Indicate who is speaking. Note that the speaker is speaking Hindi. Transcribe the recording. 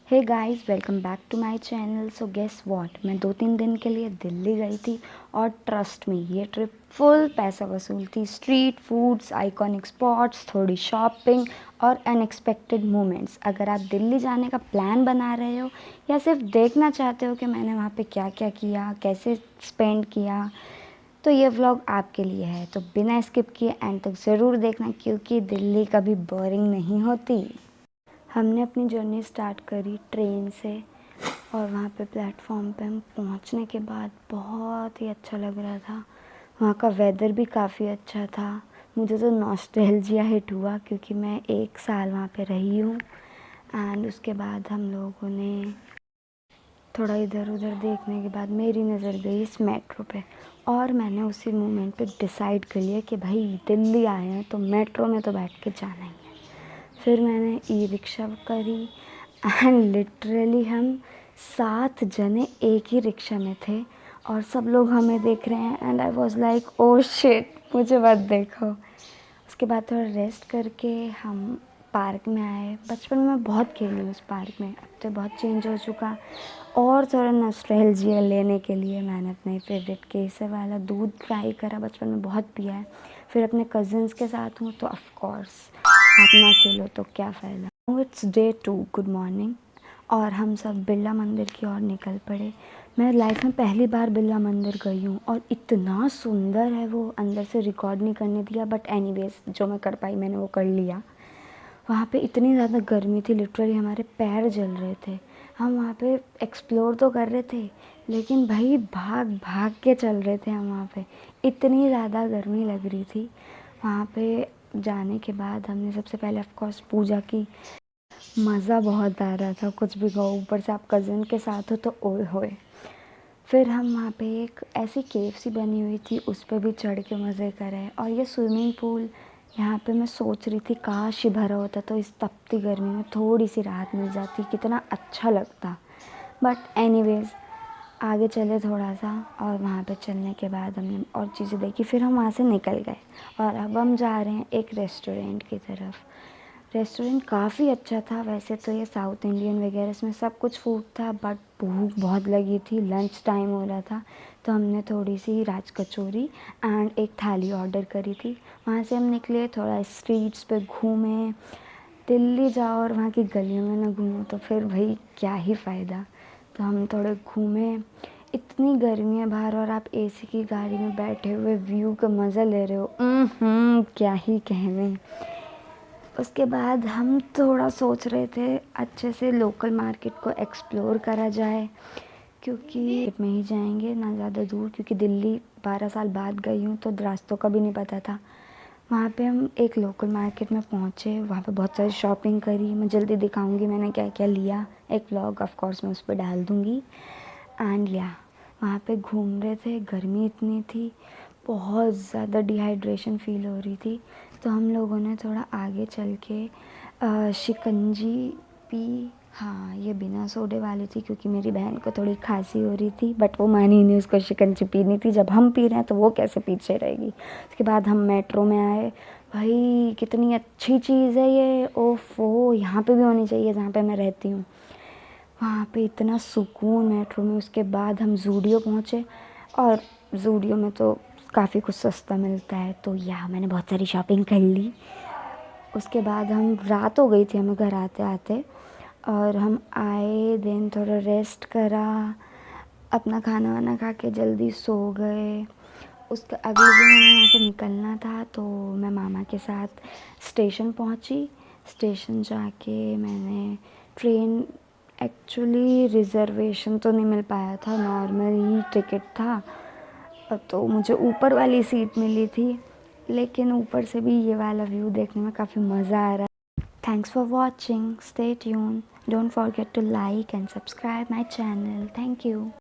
Speaker 1: Hey guys, welcome back to my channel. So guess what, मैं 2-3 दिन के लिए दिल्ली गई थी और ट्रस्ट मी, ये ट्रिप फुल पैसा वसूल थी। स्ट्रीट फूड्स, आइकॉनिक स्पॉट्स, थोड़ी शॉपिंग और अनएक्सपेक्टेड मोमेंट्स। अगर आप दिल्ली जाने का प्लान बना रहे हो या सिर्फ देखना चाहते हो कि मैंने वहाँ पे क्या क्या किया, कैसे स्पेंड किया, तो ये व्लॉग आपके लिए है। तो बिना स्किप किए एंड तक ज़रूर देखना, क्योंकि दिल्ली कभी बोरिंग नहीं होती। हमने अपनी जर्नी स्टार्ट करी ट्रेन से और वहाँ पे प्लेटफॉर्म पे हम पहुँचने के बाद बहुत ही अच्छा लग रहा था। वहाँ का वेदर भी काफ़ी अच्छा था। मुझे तो नॉस्टैल्जिया हिट हुआ क्योंकि मैं 1 साल वहाँ पे रही हूँ। एंड उसके बाद हम लोगों ने थोड़ा इधर उधर देखने के बाद मेरी नज़र गई इस मेट्रो पे और मैंने उसी मोमेंट पे डिसाइड कर लिया कि भाई दिल्ली आए हैं तो मेट्रो में तो बैठ के जाना ही है। फिर मैंने ई रिक्शा करी एंड लिटरली हम 7 जने एक ही रिक्शा में थे और सब लोग हमें देख रहे हैं and I was like oh shit, मुझे मत देखो। उसके बाद थोड़ा रेस्ट करके हम पार्क में आए। बचपन में मैं बहुत खेली उस पार्क में, अब तो बहुत चेंज हो चुका। और थोड़ा नॉस्टैल्जिया लेने के लिए मैंने अपने फेवरेट केसर वाला दूध ट्राई करा, बचपन में बहुत पिया है। फिर अपने कज़िन्स के साथ हूँ तो ऑफ कोर्स आप ना खेलो तो क्या फ़ायदा। It's day 2, good morning. और हम सब बिरला मंदिर की ओर निकल पड़े। मैं लाइफ में पहली बार बिरला मंदिर गई हूँ और इतना सुंदर है वो, अंदर से रिकॉर्ड नहीं करने दिया, बट एनीवेज जो मैं कर पाई मैंने वो कर लिया। वहाँ पे इतनी ज़्यादा गर्मी थी, लिटरली हमारे पैर जल रहे थे। हम वहाँ पे एक्सप्लोर तो कर रहे थे लेकिन भाई भाग भाग के चल रहे थे हम वहाँ पे, इतनी ज़्यादा गर्मी लग रही थी। वहाँ पे जाने के बाद हमने सबसे पहले ऑफ कोर्स पूजा की। मज़ा बहुत आ रहा था, कुछ भी कहो, ऊपर से आप कज़न के साथ हो तो ओए होए। फिर हम वहाँ पे एक ऐसी केव सी बनी हुई थी, उस पर भी चढ़ के मज़े करे। और ये स्विमिंग पूल, यहाँ पे मैं सोच रही थी काश ये भरा होता तो इस तपती गर्मी में थोड़ी सी राहत मिल जाती, कितना अच्छा लगता। बट एनीवेज आगे चले थोड़ा सा और वहाँ पे चलने के बाद हमने और चीज़ें देखी। फिर हम वहाँ से निकल गए और अब हम जा रहे हैं एक रेस्टोरेंट की तरफ। रेस्टोरेंट काफ़ी अच्छा था, वैसे तो ये साउथ इंडियन वगैरह इसमें सब कुछ फूड था, बट भूख बहुत लगी थी, लंच टाइम हो रहा था तो हमने थोड़ी सी राज कचौरी एंड एक थाली ऑर्डर करी थी। वहाँ से हम निकले, थोड़ा स्ट्रीट्स पे घूमे। दिल्ली जाओ और वहाँ की गलियों में ना घूमो तो फिर भाई क्या ही फ़ायदा। तो हम थोड़े घूमे। इतनी गर्मी है बाहर और आप एसी की गाड़ी में बैठे हुए व्यू का मज़ा ले रहे हो, क्या ही कहने। उसके बाद हम थोड़ा सोच रहे थे अच्छे से लोकल मार्केट को एक्सप्लोर करा जाए, क्योंकि में ही जाएंगे ना ज़्यादा दूर, क्योंकि दिल्ली 12 साल बाद गई हूँ तो रास्तों का भी नहीं पता था। वहाँ पे हम एक लोकल मार्केट में पहुँचे, वहाँ पे बहुत सारी शॉपिंग करी। मैं जल्दी दिखाऊंगी मैंने क्या क्या लिया, एक व्लॉग ऑफ कोर्स मैं उस पर डाल दूँगी। एंड या वहाँ पे घूम रहे थे, गर्मी इतनी थी, बहुत ज़्यादा डिहाइड्रेशन फ़ील हो रही थी, तो हम लोगों ने थोड़ा आगे चल के शिकंजी पी। हाँ, ये बिना सोडे वाली थी क्योंकि मेरी बहन को थोड़ी खांसी हो रही थी, बट वो मानी नहीं, उसको शिकंजी पीनी थी। जब हम पी रहे हैं तो वो कैसे पीछे रहेगी। उसके बाद हम मेट्रो में आए। भाई कितनी अच्छी चीज़ है ये, ओफ़ो, यहाँ पे भी होनी चाहिए जहाँ पे मैं रहती हूँ। वहाँ पे इतना सुकून मेट्रो में। उसके बाद हम ज़ूडियो पहुँचे और ज़ूडियो में तो काफ़ी कुछ सस्ता मिलता है, तो या मैंने बहुत सारी शॉपिंग कर ली। उसके बाद हम रात हो गई थी हमें घर आते आते और हम आए, देन थोड़ा रेस्ट करा, अपना खाना वाना खा के जल्दी सो गए। उसके अगले दिन हमें यहाँ से निकलना था तो मैं मामा के साथ स्टेशन पहुँची। स्टेशन जाके मैंने ट्रेन, एक्चुअली रिज़र्वेशन तो नहीं मिल पाया था, नॉर्मल ही टिकट था, तो मुझे ऊपर वाली सीट मिली थी, लेकिन ऊपर से भी ये वाला व्यू देखने में काफ़ी मज़ा आ रहा है। Thanks for watching, stay tune, don't forget to like and subscribe my channel. Thank you.